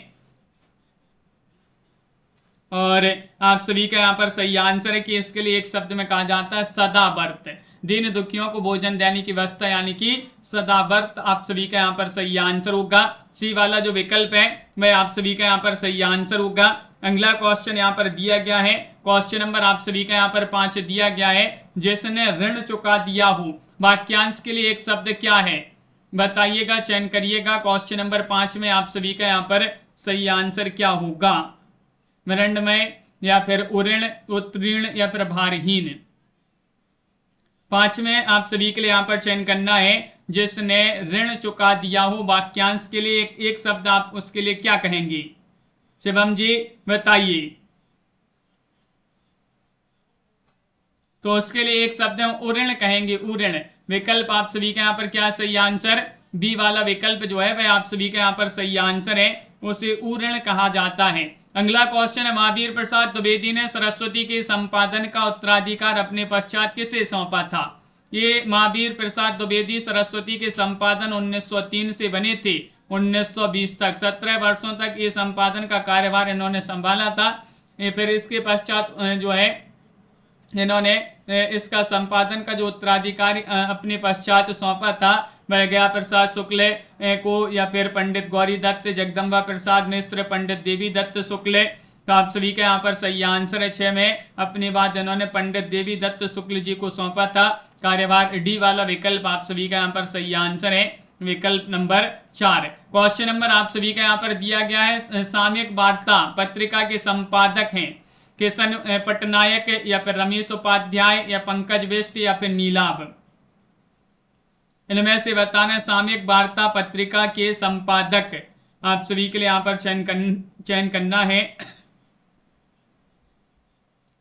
S1: और आप सभी का यहां पर सही आंसर है कि इसके लिए एक शब्द में कहा जाता है सदावर्त। दीन दुखियों को भोजन देने की व्यवस्था यानी कि सदावर्त आप सभी का यहां पर सही आंसर होगा। सी वाला जो विकल्प है वह आप सभी का यहां पर सही आंसर होगा। अगला क्वेश्चन यहां पर दिया गया है, क्वेश्चन नंबर आप सभी का यहां पर 5 दिया गया है, जिसने ऋण चुका दिया हो। वाक्यांश के लिए एक शब्द क्या है बताइएगा, चयन करिएगा। क्वेश्चन नंबर 5 में आप सभी का यहां पर सही आंसर क्या होगा, मृण्मय या फिर उऋण, उत्तीर्ण या फिर भारहीन। 5 में आप सभी के लिए यहां पर चयन करना है, जिसने ऋण चुका दिया हो। वाक्यांश के लिए एक शब्द आप उसके लिए क्या कहेंगे, शिवम जी बताइए। तो उसके लिए एक शब्द हम उऋण कहेंगे, उऋण। विकल्प आप सभी का यहाँ पर क्या सही आंसर, बी वाला विकल्प जो है वह आप सभी का यहाँ पर सही आंसर है, उसे उऋण कहा जाता है। अगला क्वेश्चन है, महावीर प्रसाद द्विवेदी ने सरस्वती के संपादन का उत्तराधिकार अपने पश्चात किसे सौंपा था। ये महावीर प्रसाद द्विवेदी सरस्वती के संपादन 1903 से बने थे 1920 तक, 17 वर्षों तक ये संपादन का कार्यभार इन्होंने संभाला था। फिर इसके पश्चात जो है इन्होंने इसका संपादन का जो उत्तराधिकारी अपने पश्चात सौंपा था वह गया प्रसाद शुक्ल को या फिर पंडित गौरी दत्त, जगदम्बा प्रसाद मिश्र, पंडित देवी दत्त शुक्ल। तो आप सभी का यहाँ पर सही आंसर है 6 में अपनी बात इन्होंने पंडित देवी दत्त शुक्ल जी को सौंपा था कार्यभार। डी वाला विकल्प आप सभी का यहाँ पर सही आंसर है, विकल्प नंबर 4। क्वेश्चन नंबर आप सभी का यहाँ पर दिया गया है, सामयिक वार्ता पत्रिका के संपादक हैं किशन पटनायक या फिर रमेश उपाध्याय या पंकज बिष्ट या फिर नीलाभ। इनमें से बताना सामयिक वार्ता पत्रिका के संपादक आप सभी के लिए यहां पर चयन करना है,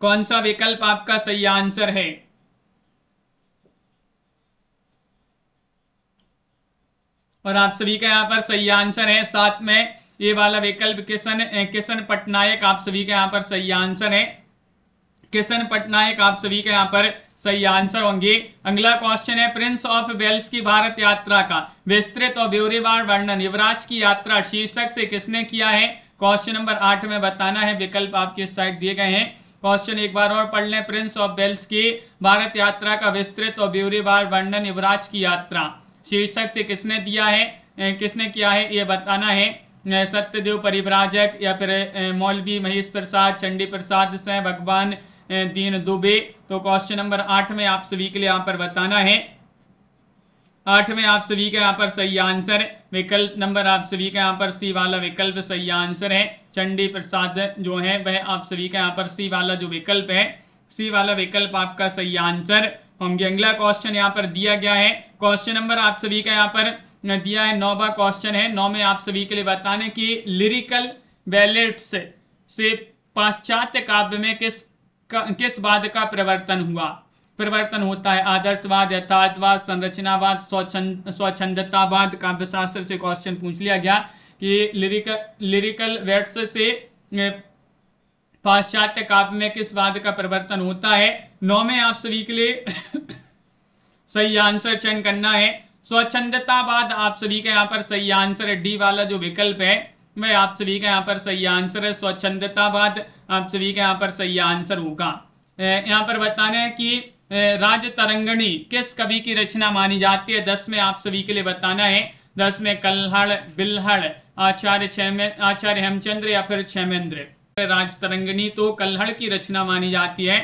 S1: कौन सा विकल्प आपका सही आंसर है। और आप सभी का यहां पर सही आंसर है 7 में ये वाला विकल्प किशन पटनायक आप सभी का यहां पर सही आंसर है, किशन पटनायक आप सभी का यहां पर सही आंसर होंगे। अगला क्वेश्चन है, प्रिंस ऑफ वेल्स की भारत यात्रा का विस्तृत और ब्यौरेवार वर्णन युवराज की यात्रा शीर्षक से किसने किया है। क्वेश्चन नंबर 8 में बताना है, विकल्प आपके साइड दिए गए हैं। क्वेश्चन एक बार और पढ़ लें, प्रिंस ऑफ वेल्स की भारत यात्रा का विस्तृत और ब्यौरेवार वर्णन युवराज की यात्रा शीर्षक से किसने दिया है, किसने किया है ये बताना है। सत्यदेव परिव्राजक या फिर मौलवी महेश प्रसाद, चंडी प्रसाद से, भगवान दीन दुबे। तो क्वेश्चन नंबर 8 में आप सभी के लिए यहाँ पर बताना है, 8 में आप सभी का यहाँ पर सही आंसर विकल्प नंबर आप सभी का यहाँ पर सी वाला विकल्प सही आंसर है। चंडी प्रसाद जो है वह आप सभी का यहाँ पर सी वाला जो विकल्प है, सी वाला विकल्प आपका सही आंसर होंगे। अगला क्वेश्चन यहाँ पर दिया गया है, क्वेश्चन नंबर आप सभी का यहाँ पर दिया है 9वां क्वेश्चन है। 9 में आप सभी के लिए बताने की लिरिकल बैलेट्स से पाश्चात्य काव्य में किस वाद का परिवर्तन होता है। आदर्शवाद, यथार्थवाद, संरचनावाद, स्वच्छंदतावाद। काव्यशास्त्र से क्वेश्चन पूछ लिया गया कि लिरिकल वेट्स से पाश्चात्य काव्य में किस वाद का परिवर्तन होता है। 9 में आप सभी के लिए सही आंसर चयन करना है, स्वच्छंदतावाद आप सभी का यहाँ पर सही आंसर है। डी वाला जो विकल्प है वह आप सभी का यहाँ पर सही आंसर है, स्वच्छंदतावाद आप सभी का यहाँ पर सही आंसर होगा। यहाँ पर बताना है कि राजतरंगिणी किस कवि की रचना मानी जाती है? 10 में आप सभी के लिए बताना है। 10 में कल्हड़, बिल्हड़, आचार्य हेमचंद्र या फिर क्षेमेंद्र। राजतरंगिणी तो कल्हड़ की रचना मानी जाती है।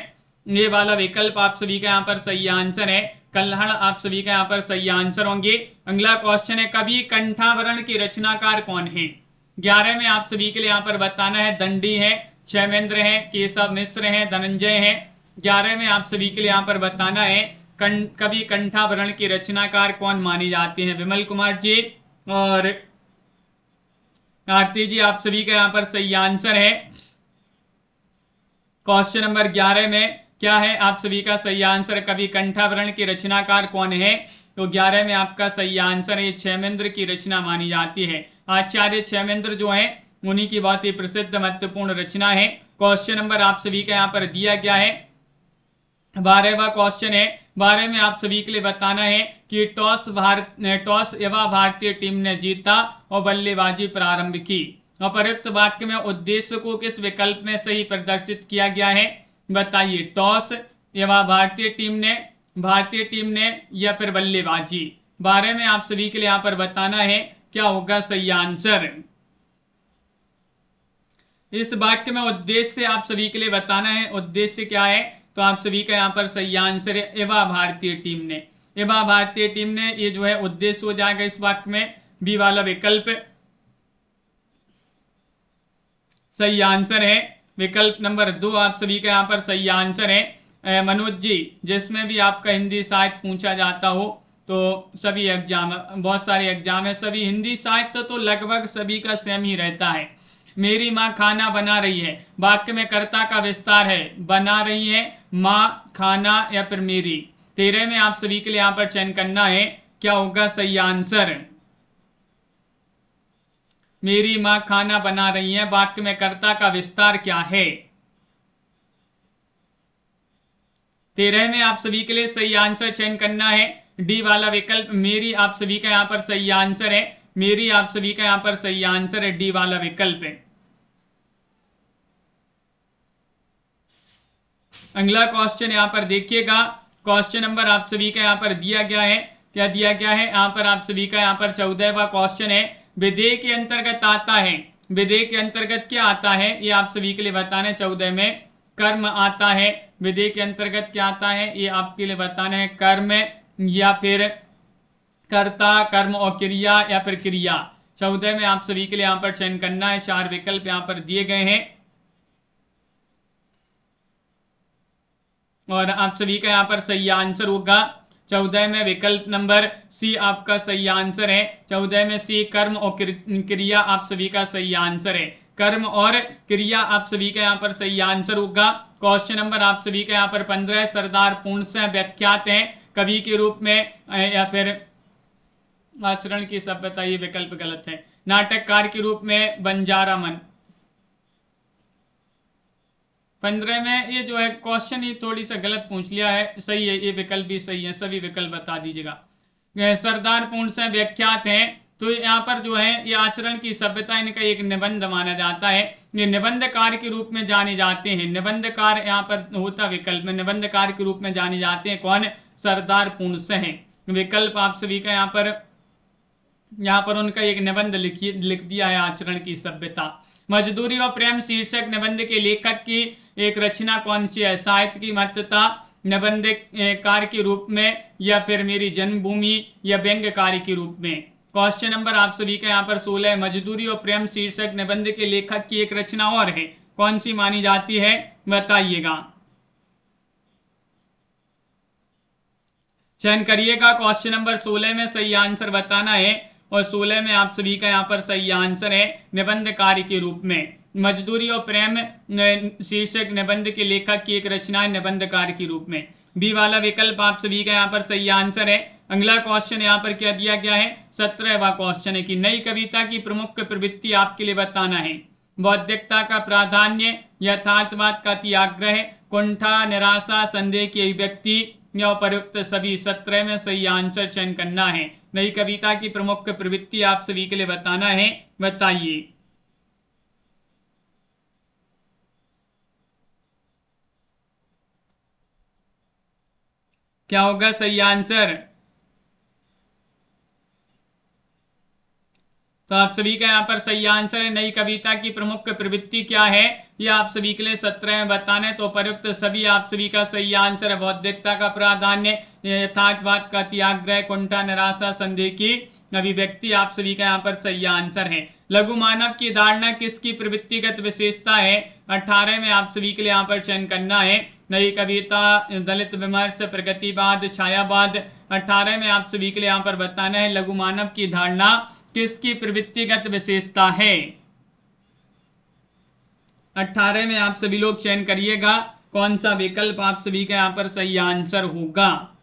S1: ये वाला विकल्प आप सभी का यहाँ पर सही आंसर है। कल्हड़ आप सभी का यहाँ पर सही आंसर होंगे। अगला क्वेश्चन है, कवि कंठावरण की रचनाकार कौन है? 11 में आप सभी के लिए यहाँ पर बताना है। दंडी है, क्षेमेंद्र है, केशव मिश्र है, धनंजय है। 11 में आप सभी के लिए यहाँ पर बताना है कवि कंठाभरण की रचनाकार कौन मानी जाती है? विमल कुमार जी और आरती जी आप सभी का यहाँ पर सही आंसर है। क्वेश्चन नंबर 11 में क्या है आप सभी का सही आंसर? कवि कंठाभरण की रचनाकार कौन है? तो 11 में आपका सही आंसर है क्षेमेंद्र की रचना मानी जाती है। आचार्य क्षेमेंद्र जो है उन्हीं की बहुत ही प्रसिद्ध महत्वपूर्ण रचना है। क्वेश्चन नंबर आप सभी का यहाँ पर दिया गया है। 12वां क्वेश्चन है। 12 में आप सभी के लिए बताना है कि टॉस एवं भारतीय टीम ने जीता और बल्लेबाजी प्रारंभ की। अपर्युक्त वाक्य में उद्देश्य को किस विकल्प में सही प्रदर्शित किया गया है? बताइए। टॉस एवं भारतीय टीम ने या फिर बल्लेबाजी। 12 में आप सभी के लिए यहाँ पर बताना है क्या होगा सही आंसर। इस वाक्य में उद्देश्य आप सभी के लिए बताना है, उद्देश्य क्या है? तो आप सभी का यहाँ पर सही आंसर है एवं भारतीय टीम ने। एवं भारतीय टीम ने ये जो है उद्देश्य हो जाएगा इस वाक्य में। बी वाला विकल्प सही आंसर है। विकल्प नंबर 2 आप सभी का यहाँ पर सही आंसर है। मनोज जी, जिसमें भी आपका हिंदी साहित्य पूछा जाता हो तो सभी एग्जाम, बहुत सारे एग्जाम है, सभी हिंदी साहित्य तो लगभग सभी का सेम ही रहता है। मेरी माँ खाना बना रही है, वाक्य में कर्ता का विस्तार है, बना रही है, माँ, खाना या फिर मेरी। 13 में आप सभी के लिए यहाँ पर चयन करना है क्या होगा सही आंसर। मेरी माँ खाना बना रही है, वाक्य में कर्ता का विस्तार क्या है? 13 में आप सभी के लिए सही आंसर चयन करना है। डी वाला विकल्प मेरी आप सभी का यहाँ पर सही आंसर है। मेरी आप सभी का यहाँ पर सही आंसर है, डी वाला विकल्प है। अगला क्वेश्चन यहाँ पर देखिएगा। क्वेश्चन नंबर आप सभी का यहाँ पर दिया गया है। क्या दिया गया है यहाँ पर आप सभी का? यहाँ पर 14वां क्वेश्चन है। विधेय के अंतर्गत आता है, विधेय के अंतर्गत क्या आता है ये आप सभी के लिए बताना है। 14 में कर्म आता है। विधेय के अंतर्गत क्या आता है ये आपके लिए बताना है। कर्म या फिर कर्ता, कर्म और क्रिया या फिर क्रिया। 14 में आप सभी के लिए यहाँ पर चयन करना है। 4 विकल्प यहाँ पर दिए गए हैं और आप सभी का यहाँ पर सही आंसर होगा 14 में विकल्प नंबर सी आपका सही आंसर है। 14 में सी कर्म और क्रिया आप सभी का सही आंसर है। कर्म और क्रिया आप सभी का यहाँ पर सही आंसर होगा। क्वेश्चन नंबर आप सभी का यहाँ पर 15 सरदार पूर्णतः व्याख्यात हैं कवि के रूप में या फिर आचरण की सभ्यता, ये विकल्प गलत है। नाटककार के रूप में बंजारा मन। 15 में ये जो है क्वेश्चन ही थोड़ी सा गलत पूछ लिया है। सही है, ये विकल्प भी सही है। सभी विकल्प बता दीजिएगा। सरदार पूर्ण से व्याख्यात हैं तो यहाँ पर जो है ये आचरण की सभ्यता इनका एक निबंध माना जाता है। ये निबंधकार के रूप में जाने जाते हैं। निबंधकार यहाँ पर होता विकल्प में, निबंधकार के रूप में जाने जाते हैं कौन? सरदार पूर्ण से हैं। विकल्प आप सभी का यहाँ पर उनका एक निबंध लिख दिया है आचरण की सभ्यता। मजदूरी और प्रेम शीर्षक निबंध के लेखक की एक रचना कौन सी है? साहित्य की महत्ता, निबंधकार के रूप में या फिर मेरी जन्मभूमि या व्यंग्यकारी के रूप में। क्वेश्चन नंबर आप सभी का यहाँ पर 16 है। मजदूरी और प्रेम शीर्षक निबंध के लेखक की एक रचना और है, कौन सी मानी जाती है? बताइएगा, चयन करिएगा। क्वेश्चन नंबर 16 में सही आंसर बताना है और 16 में आप सभी का यहाँ पर सही आंसर है निबंधकारी के रूप में। मजदूरी और प्रेम शीर्षक निबंध के लेखक की एक रचना है निबंधकार के रूप में। बी वाला विकल्प आप सभी का यहाँ पर सही आंसर है। अगला क्वेश्चन यहाँ पर क्या दिया गया है? 17वां क्वेश्चन है कि नई कविता की प्रमुख प्रवृत्ति आपके लिए बताना है। बौद्धिकता का प्राधान्य, यथार्थवाद का त्यागग्रह, कुंठा, निराशा, संदेह की अभिव्यक्ति या उपयुक्त सभी। 17 में सही आंसर चयन करना है। नई कविता की प्रमुख प्रवृत्ति आप सभी के लिए बताना है, बताइए। क्या होगा सही आंसर? तो आप सभी का यहाँ पर सही आंसर है। नई कविता की प्रमुख प्रवृत्ति क्या है, ये आप सभी के लिए 17 में बताना है। तो उपयुक्त सभी आप सभी का सही आंसर है। बौद्धिकता का प्राधान्य, यथार्थवाद का त्यागग्रह, कुंठा, निराशा, संदेह की अभिव्यक्ति आप सभी का यहाँ पर सही आंसर है। लघु मानव की धारणा किसकी प्रवृत्तिगत विशेषता है? 18 में आप सभी के लिए यहाँ पर चयन करना है। नई कविता, दलित विमर्श, प्रगतिवाद, छायावाद। 18 में आप सभी के लिए यहाँ पर बताना है लघु मानव की धारणा किसकी प्रवृत्तिगत विशेषता है। 18 में आप सभी लोग चयन करिएगा कौन सा विकल्प आप सभी का यहाँ पर सही आंसर होगा।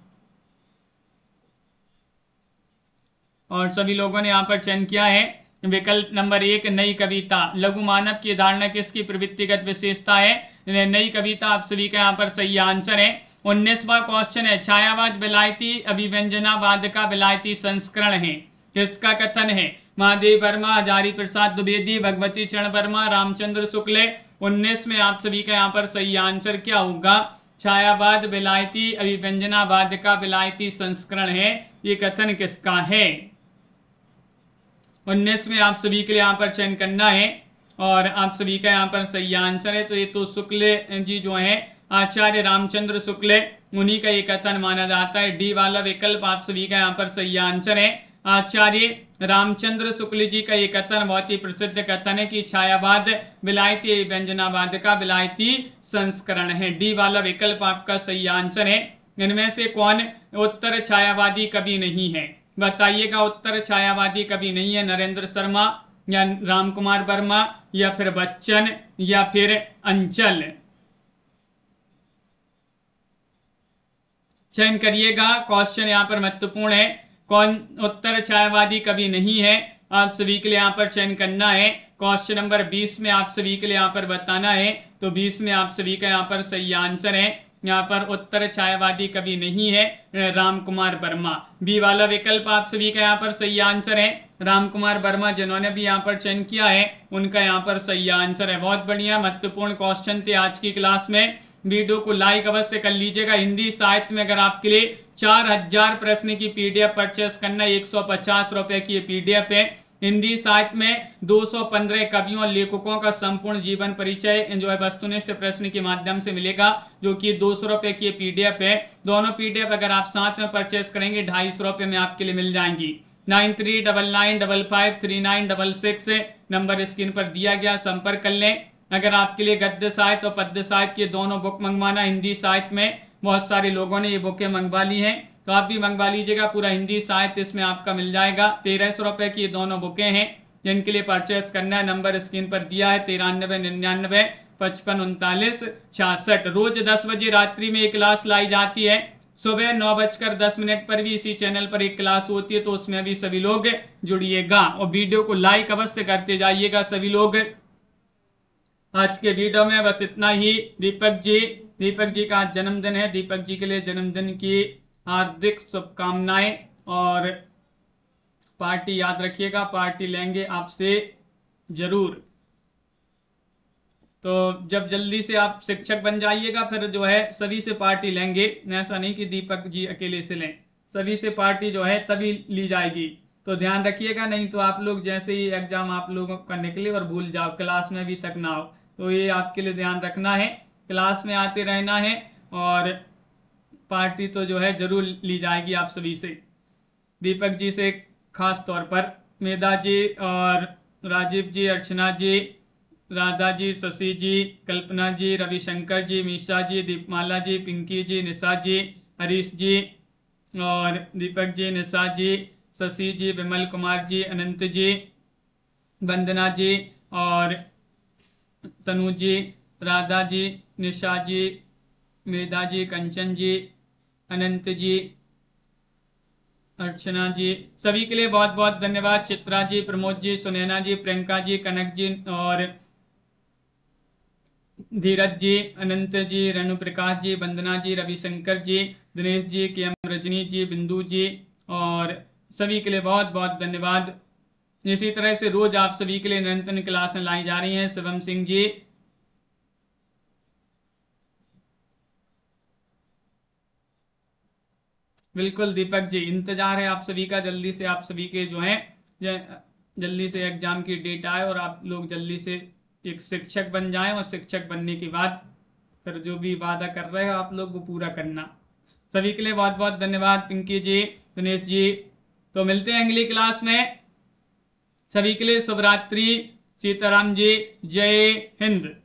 S1: और सभी लोगों ने यहाँ पर चयन किया है विकल्प नंबर 1 नई कविता। लघु मानव की धारणा किसकी प्रवृत्तिगत विशेषता है? नई कविता आप सभी का यहाँ पर सही आंसर है। 19वां क्वेश्चन है, छायावाद विलायती अभिव्यंजनावाद का विलायती संस्करण है। किसका कथन है? महादेव वर्मा, हजारी प्रसाद द्विवेदी, भगवती चरण वर्मा, रामचंद्र शुक्ल। 19 में आप सभी का यहाँ पर सही आंसर क्या होगा? छायावाद विलायती अभिव्यंजनावाद का विलायती संस्करण है। ये कथन किसका है? 19 में आप सभी के लिए यहाँ पर चयन करना है और आप सभी का यहाँ पर सही आंसर है। तो ये तो शुक्ल जी जो है आचार्य रामचंद्र शुक्ल, उन्हीं का ये कथन माना जाता है। डी वाला विकल्प आप सभी का यहाँ पर सही आंसर है। आचार्य रामचंद्र शुक्ल जी का ये कथन बहुत ही प्रसिद्ध कथन है कि छायावाद विलायती व्यंजनावाद का विलायती संस्करण है। डी वाला विकल्प आपका सही आंसर है। इनमें से कौन उत्तर छायावादी कवि नहीं है? बताइएगा। उत्तर छायावादी कवि नहीं है नरेंद्र शर्मा या राम कुमार वर्मा या फिर बच्चन या फिर अंचल। चयन करिएगा। क्वेश्चन यहाँ पर महत्वपूर्ण है। कौन उत्तर छायावादी कवि नहीं है? आप सभी के लिए यहाँ पर चयन करना है। क्वेश्चन नंबर 20 में आप सभी के लिए यहाँ पर बताना है। तो 20 में आप सभी का यहाँ पर सही आंसर है। यहाँ पर उत्तर छायावादी कवि नहीं है राम कुमार वर्मा। बी वाला विकल्प आप सभी का यहाँ पर सही आंसर है। राम कुमार वर्मा जिन्होंने भी यहाँ पर चयन किया है उनका यहाँ पर सही आंसर है। बहुत बढ़िया, महत्वपूर्ण क्वेश्चन थे आज की क्लास में। वीडियो को लाइक अवश्य कर लीजिएगा। हिंदी साहित्य में अगर आपके लिए 4000 प्रश्न की पीडीएफ परचेस करना है, 150 रुपए की ये पीडीएफ है। हिंदी साहित्य में 215 कवियों और लेखकों का संपूर्ण जीवन परिचय जो है वस्तुनिष्ठ प्रश्न के माध्यम से मिलेगा, जो कि 200 रुपए की पीडीएफ है। दोनों पीडीएफ अगर आप साथ में परचेस करेंगे 250 रुपए में आपके लिए मिल जाएंगी। 9399553966 नंबर स्क्रीन पर दिया गया, संपर्क कर लें। अगर आपके लिए गद्य साहित्य और पद्य साहित्य की दोनों बुक मंगवाना, हिंदी साहित्य में बहुत सारे लोगों ने ये बुकें मंगवा ली हैं, तो आप भी मंगवा लीजिएगा। पूरा हिंदी साहित्य इसमें आपका मिल जाएगा। 1300 रुपए की ये दोनों बुकें हैं जिनके लिए परचेस करना है। नंबर स्क्रीन पर दिया है 9399553966। रोज 10 बजे रात्रि में एक क्लास लाई जाती है। सुबह 9:10 पर भी इसी चैनल पर एक क्लास होती है, तो उसमें भी सभी लोग जुड़िएगा और वीडियो को लाइक अवश्य करते जाइएगा सभी लोग। आज के वीडियो में बस इतना ही। दीपक जी का आज जन्मदिन है। दीपक जी के लिए जन्मदिन की हार्दिक शुभकामनाएं और पार्टी याद रखिएगा, पार्टी लेंगे आपसे जरूर। तो जब जल्दी से आप शिक्षक बन जाइएगा फिर जो है सभी से पार्टी लेंगे। ऐसा नहीं कि दीपक जी अकेले से लें, सभी से पार्टी जो है तभी ली जाएगी। तो ध्यान रखिएगा, नहीं तो आप लोग जैसे ही एग्जाम आप लोगों का निकले और भूल जाओ, क्लास में अभी तक ना हो। तो ये आपके लिए ध्यान रखना है, क्लास में आते रहना है और पार्टी तो जो है जरूर ली जाएगी आप सभी से। दीपक जी से खास तौर पर मेधा जी और राजीव जी, अर्चना जी, राधा जी, शशि जी, कल्पना जी, रविशंकर जी, मीशा जी, दीपमाला जी, पिंकी जी, निशा जी, हरीश जी और दीपक जी, निशा जी, शशि जी, विमल कुमार जी, अनंत जी, वंदना जी और तनु जी, राधा जी, निशा जी, मेधा जी, कंचन जी, अनंत जी, अर्चना जी, सभी के लिए बहुत बहुत धन्यवाद। चित्रा जी, प्रमोद जी, सुनैना जी, प्रियंका जी, कनक जी और धीरज जी, अनंत जी, रेणु प्रकाश जी, वंदना जी, रविशंकर जी, दिनेश जी, के एम रजनी जी, बिंदु जी और सभी के लिए बहुत बहुत धन्यवाद। इसी तरह से रोज आप सभी के लिए निरंतर क्लासें लाई जा रही हैं। शिवम सिंह जी, बिल्कुल दीपक जी, इंतजार है आप सभी का, जल्दी से आप सभी के जो है जल्दी से एग्जाम की डेट आए और आप लोग जल्दी से एक शिक्षक बन जाएं, और शिक्षक बनने के बाद फिर जो भी वादा कर रहे हो आप लोग वो पूरा करना। सभी के लिए बहुत बहुत धन्यवाद पिंकी जी, दिनेश जी। तो मिलते हैं अगली क्लास में। सभी के लिए शुभ रात्रि। सीताराम जी, जय हिंद।